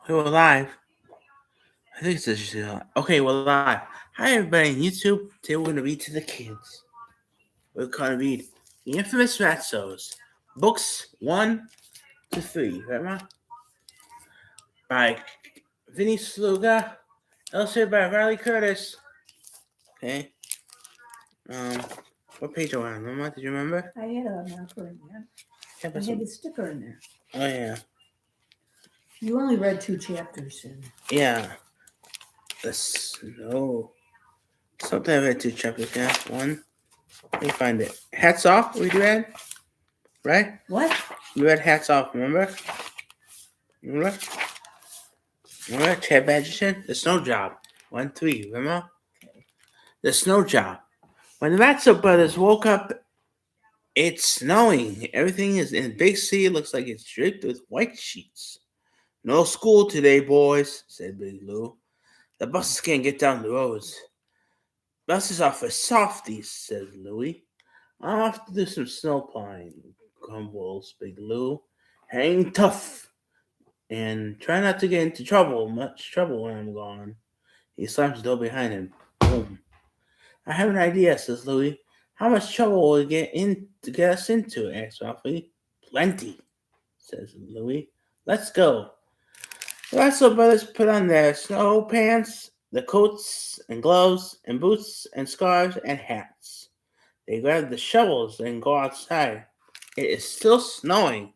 Okay, we're live. I think this is okay. We're live. Hi, everybody on YouTube. Today we're going to read to the kids. We're going to read The Infamous Ratsos, books 1 to 3. Right, Ma? By Vinny Sluga, illustrated by Riley Curtis. Okay. Um, what page are we on, Mama? Did you remember? I had a marker in there. Yeah, I had a sticker in there. Oh yeah. You only read 2 chapters in. Yeah. The snow. Something I read 2 chapters. Yeah, 1. Let me find it. Hats off. We read, right? What? We read hats off. Remember? Remember? Chad Badgerton? The Snow Job. 1-3. Remember? The Snow Job. When the Ratso brothers woke up, it's snowing. Everything is in Big C. It looks like it's draped with white sheets. No school today, boys, said Big Lou. The buses can't get down the roads. Buses are for softies, said Louie. I'll have to do some snow plowing, grumbles Big Lou. Hang tough and try not to get into much trouble when I'm gone. He slams the door behind him. Boom. I have an idea, says Louie. How much trouble will we get us into? Asks Ralphie. Plenty, says Louie. Let's go. The Russell brothers put on their snow pants, the coats and gloves and boots and scarves and hats. They grab the shovels and go outside. It is still snowing.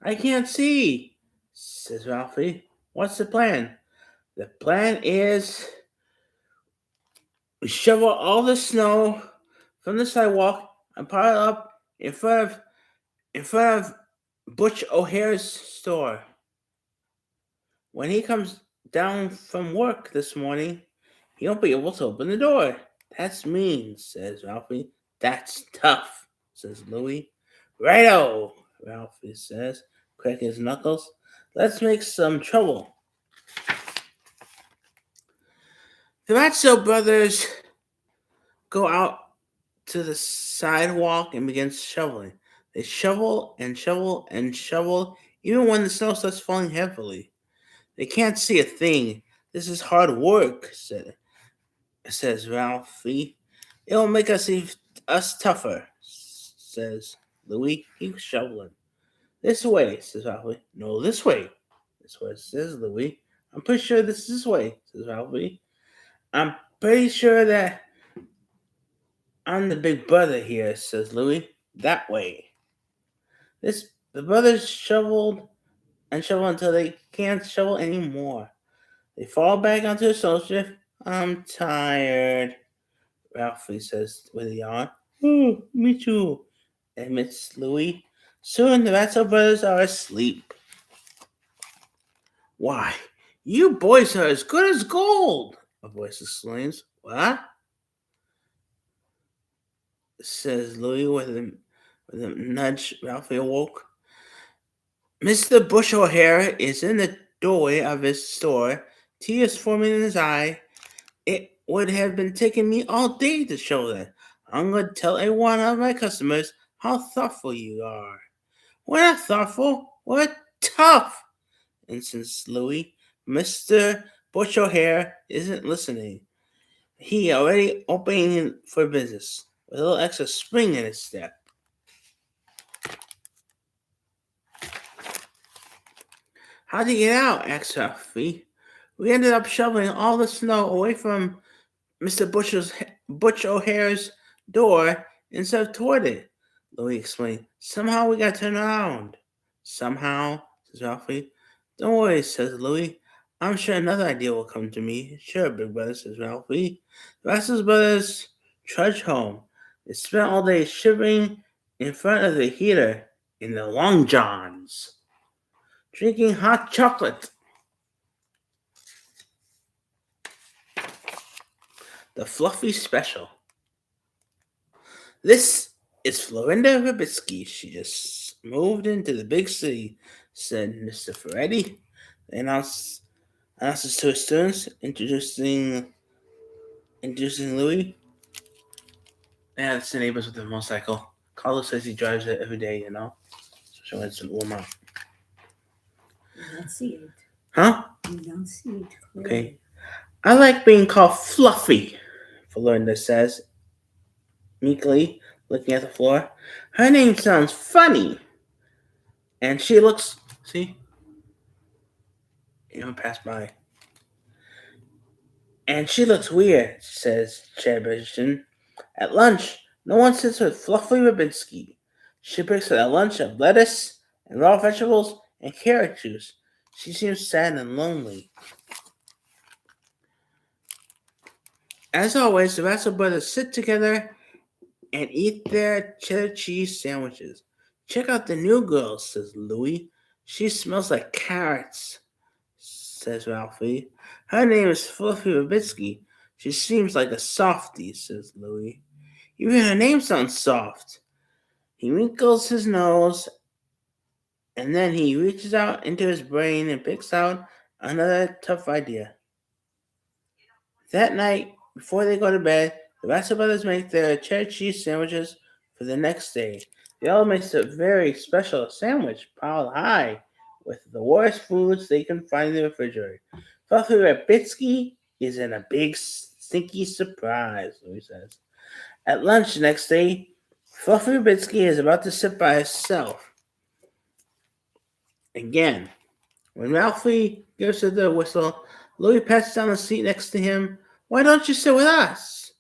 I can't see, says Ralphie. What's the plan? The plan is we shovel all the snow from the sidewalk and pile it up in front of Butch O'Hare's store. When he comes down from work this morning, he won't be able to open the door. That's mean, says Ralphie. That's tough, says Louie. Righto, Ralphie says, cracking his knuckles. Let's make some trouble. The Ratso brothers go out to the sidewalk and begin shoveling. They shovel and shovel and shovel, even when the snow starts falling heavily. They can't see a thing. This is hard work, says Ralphie. It'll make us tougher, says Louie. Keep shoveling. This way, says Ralphie. No, this way. This way, says Louie. I'm pretty sure this way, says Ralphie. I'm pretty sure that I'm the big brother here, says Louie. That way. The brothers shoveled and shoveled until they can't shovel anymore. They fall back onto the snowdrift. I'm tired, Ralphie says with a yawn. Oh, me too, admits Louie. Soon the Ratso brothers are asleep. Why, you boys are as good as gold, a voice exclaims. What? Says Louie with a nudge. Ralphie awoke. Mr. Bush O'Hare is in the doorway of his store, tears forming in his eye. It would have been taking me all day to show that. I'm going to tell every one of my customers how thoughtful you are. We're not thoughtful, we're tough, insists Louie. Mr. Bush O'Hare isn't listening. He already opening for business, with a little extra spring in his step. How'd he get out? Asked Ralphie. We ended up shoveling all the snow away from Mr. Butch O'Hare's door instead of toward it, Louie explained. Somehow we got turned around. Somehow, says Ralphie. Don't worry, says Louie. I'm sure another idea will come to me. Sure, big brother, says Ralphie. The rest of his brothers trudge home. They spent all day shivering in front of the heater in the Long Johns, drinking hot chocolate. The Fluffy Special. This is Florinda Ribitsky. She just moved into the big city, said Mr. Ferretti. They announces to his students, introducing Louis. Yeah, it's the neighbors with the motorcycle. Carlos says he drives it every day, especially when it's warm out. Enunciate. Huh? Enunciate clearly. Okay. I like being called Fluffy, Florinda says, meekly, looking at the floor. Her name sounds funny. And she looks, see? Pass by. And she looks weird, says Chairperson. At lunch, no one sits with Fluffy Rubinski. She picks a lunch of lettuce and raw vegetables and carrot juice. She seems sad and lonely. As always, the Russell brothers sit together and eat their cheddar cheese sandwiches. Check out the new girl, says Louie. She smells like carrots, says Ralphie. Her name is Fluffy Rubinski. She seems like a softie, says Louie. Even her name sounds soft. He wrinkles his nose, and then he reaches out into his brain and picks out another tough idea. That night, before they go to bed, the Russell brothers make their cheddar cheese sandwiches for the next day. They all make a very special sandwich piled high with the worst foods they can find in the refrigerator. Fluffy Rubinski is in a big stinky surprise, Louis says. At lunch the next day, Fluffy Rubinski is about to sit by herself. Again, when Ralphie gives her the whistle, Louis pats down the seat next to him. Why don't you sit with us?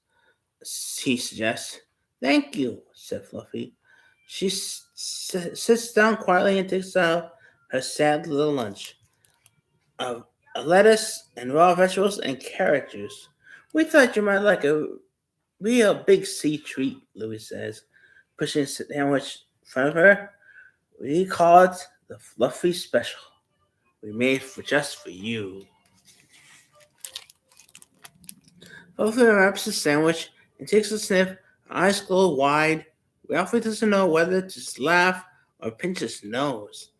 He suggests. Thank you, said Fluffy. She sits down quietly and takes out her sad little lunch of lettuce and raw vegetables and carrot juice. We thought you might like a real big sea treat, Louis says, pushing a sandwich in front of her. We call it the Fluffy Special. We made just for you. Fluffy wraps the sandwich and takes a sniff. Her eyes glow wide. Ralphie doesn't know whether to laugh or pinch his nose.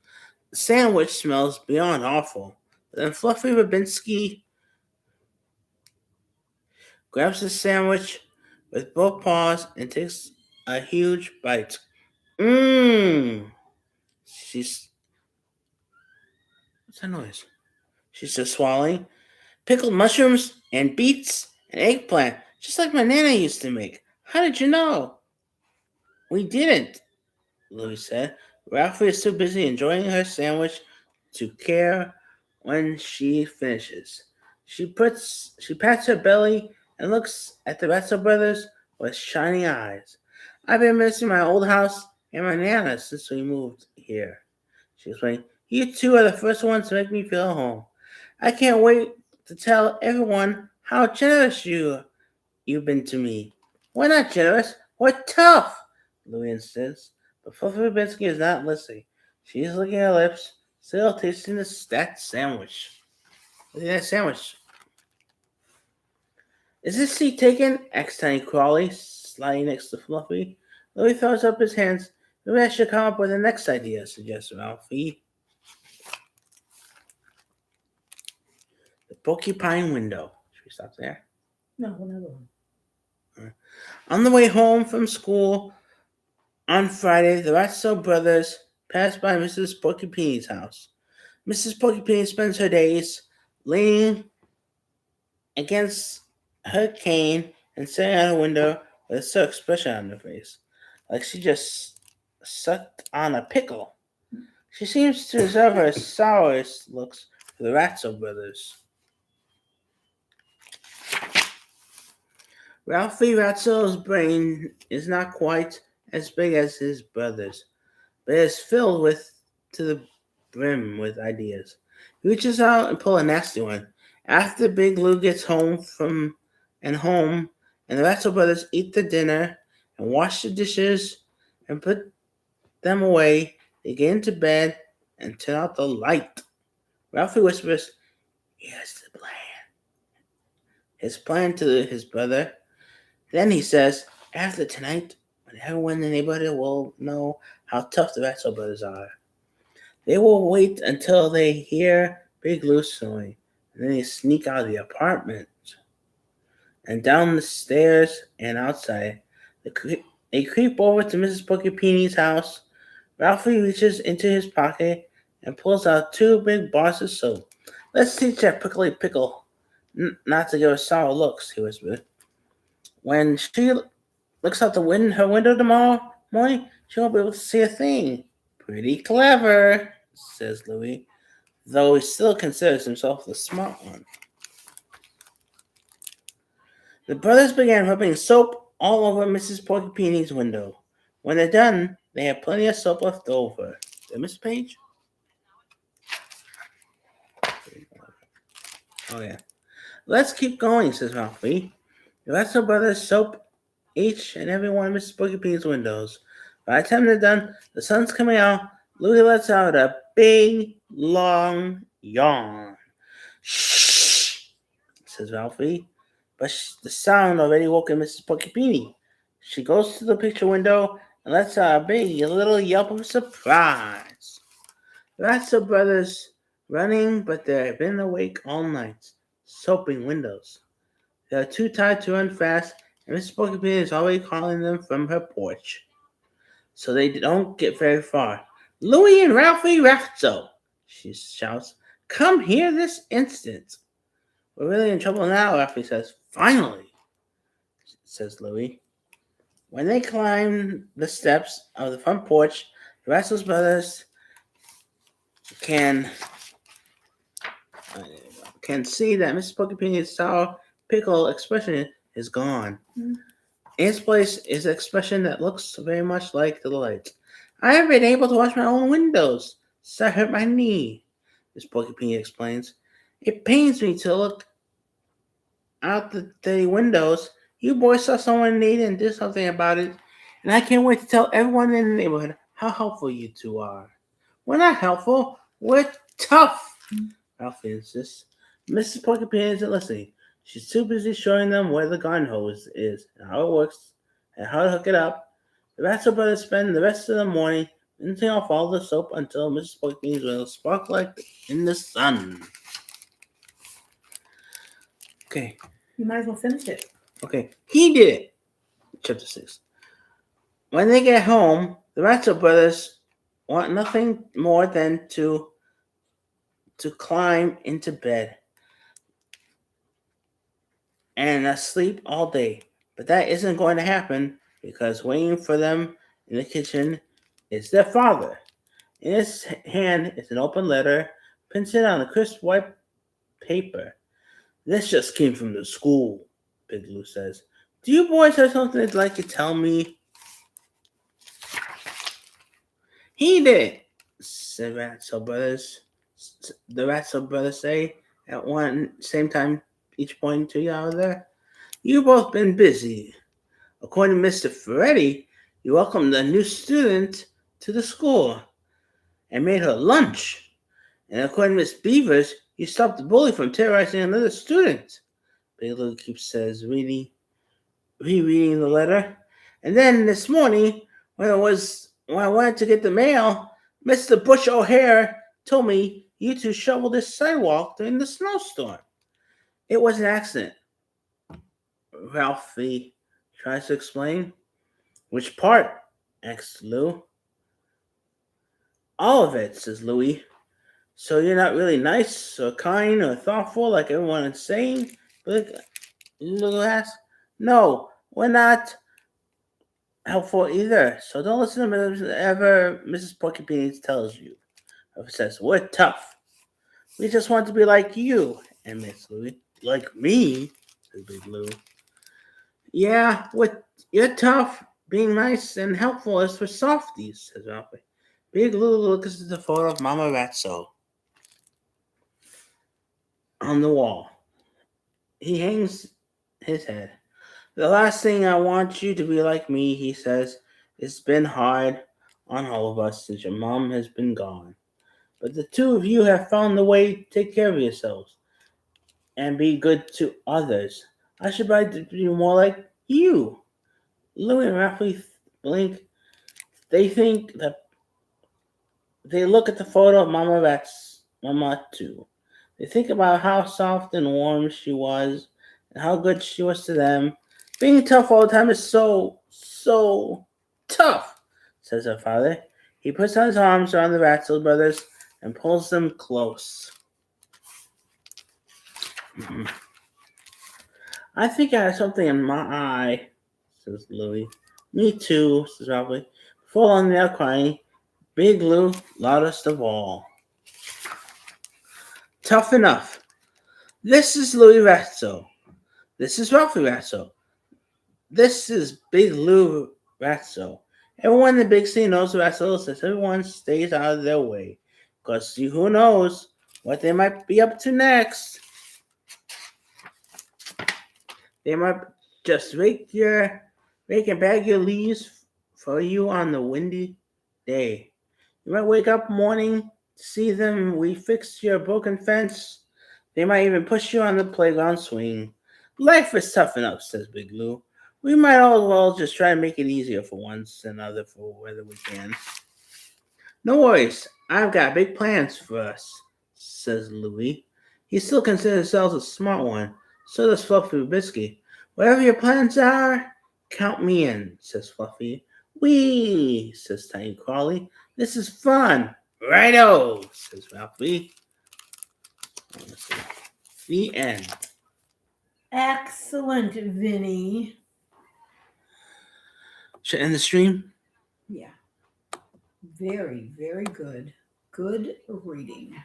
The sandwich smells beyond awful. But then Fluffy Rubinski grabs the sandwich with both paws and takes a huge bite. Mmm. What's that noise? She's just swallowing. Pickled mushrooms and beets and eggplant, just like my Nana used to make. How did you know? We didn't, Louis said. Ralphie is too busy enjoying her sandwich to care when she finishes. She pats her belly and looks at the Russell brothers with shining eyes. I've been missing my old house and my Nana since we moved here, she explained. You two are the first ones to make me feel at home. I can't wait to tell everyone how generous you've been to me. We're not generous. We're tough, Louis insists. But Fluffy Rubinski is not listening. She's licking her lips, still tasting that sandwich. Look at that sandwich. Is this seat taken? Asks Tiny Crawley, sliding next to Fluffy. Louis throws up his hands. Maybe I should come up with the next idea, suggests Ralphie. The porcupine window. Should we stop there? No, another one. On the way home from school on Friday, the Russell brothers passed by Mrs. Porcupine's house. Mrs. Porcupine spends her days leaning against her cane and staring out her window with a sore expression on her face, like she just sucked on a pickle. She seems to reserve her sourest looks for the Russell brothers. Ralphie Russell's brain is not quite as big as his brother's, but it is filled to the brim with ideas. He reaches out and pulls a nasty one. After Big Lou gets home, and the Russell brothers eat the dinner and wash the dishes and put them away, they get into bed and turn out the light. Ralphie whispers, "Here's the plan." His plan to his brother. Then he says, after tonight, when everyone in the neighborhood will know how tough the Russell brothers are, they will wait until they hear Big Lou snoring, and then they sneak out of the apartment and down the stairs and outside. They creep over to Mrs. Porcupine's house. Ralphie reaches into his pocket and pulls out 2 big bars of soap. Let's teach that prickly pickle not to give us sour looks, he whispered. When she looks out her window tomorrow morning, she won't be able to see a thing. Pretty clever, says Louis, though he still considers himself the smart one. The brothers began rubbing soap all over Mrs. Porcupini's window. When they're done, they have plenty of soap left over. Did Miss Page? Oh, yeah. Let's keep going, says Ralphie. The rest of the brothers soap each and every one of Mrs. Porcupini's windows. By the time they're done, the sun's coming out. Louis lets out a big, long yawn. Shh, says Ralphie. But the sound already woke Mrs. Porcupine. She goes to the picture window and lets out a big little yelp of surprise. The rest of the brothers running, but they've been awake all night, soaping windows. They're too tired to run fast, and Mrs. Porcupine is already calling them from her porch. So they don't get very far. Louis and Ralphie Ratso, she shouts. Come here this instant. We're really in trouble now, Ralphie says. Finally, says Louis. When they climb the steps of the front porch, the Ratso's brothers can see that Mrs. Porcupine's sour pickle expression is gone. In its place is an expression that looks very much like the light. I haven't been able to wash my own windows, so I hurt my knee, Miss Porcupine explains. It pains me to look out the dirty windows. You boys saw someone in need and did something about it, and I can't wait to tell everyone in the neighborhood how helpful you two are. We're not helpful, we're tough, Ralphie insists. Mrs. Porcupine isn't listening. She's too busy showing them where the garden hose is and how it works and how to hook it up. The Ratso brothers spend the rest of the morning rinsing off all the soap until Mrs. Porcupine's will sparkle like in the sun. Okay. You might as well finish it. Okay. He did it. Chapter 6. When they get home, the Ratso brothers want nothing more than to climb into bed and sleep all day. But that isn't going to happen because waiting for them in the kitchen is their father. In his hand is an open letter printed on a crisp white paper. This just came from the school, Big Lou says. Do you boys have something you'd like to tell me? He did, said Ratso brothers. The Ratso brothers say at one same time, each pointing to you out there. You've both been busy. According to Mr. Ferretti, you welcomed a new student to the school and made her lunch. And according to Miss Beavers, you stopped the bully from terrorizing another student. Big Lou says, rereading the letter. And then this morning, when I went to get the mail, Mr. Bush O'Hare told me you two shoveled this sidewalk during the snowstorm. It was an accident, Ralphie tries to explain. Which part? Asks Lou. All of it, says Louis. So you're not really nice or kind or thoughtful like everyone is saying? Lou asks. No, we're not helpful either. So don't listen to whatever Mrs. Porcupine tells you. Ralphie says, we're tough. We just want to be like you, admits Louis. Like me, says Big Lou. Yeah, you're tough. Being nice and helpful is for softies, says Ralphie. Big Lou looks at the photo of Mama Ratso on the wall. He hangs his head. The last thing I want you to be like me, he says. It's been hard on all of us since your mom has been gone. But the two of you have found the way to take care of yourselves and be good to others. I should like to be more like you. Louis and Ralphie blink. They think that they look at the photo of Mama too. They think about how soft and warm she was and how good she was to them. Being tough all the time is so tough, says her father. He puts his arms around the Ratso brothers and pulls them close. I think I have something in my eye, says Louie. Me too, says Ralphie. Full on the crying. Big Lou, loudest of all. Tough enough. This is Louie Ratso. This is Ralphie Ratso. This is Big Lou Ratso. Everyone in the big city knows Ratso, says everyone stays out of their way. Because who knows what they might be up to next. They might just rake and bag your leaves for you on the windy day. You might wake up morning to see them refix your broken fence. They might even push you on the playground swing. Life is tough enough, says Big Lou. We might all well just try to make it easier for once and another for whether we can. No worries, I've got big plans for us, says Louie. He still considers himself a smart one. So does Fluffy Rubisky. Whatever your plans are, count me in, says Fluffy. Whee, says Tiny Crawly. This is fun. Righto, says Ralphie. The end. Excellent, Vinny. Should I end the stream? Yeah. Very, very good. Good reading.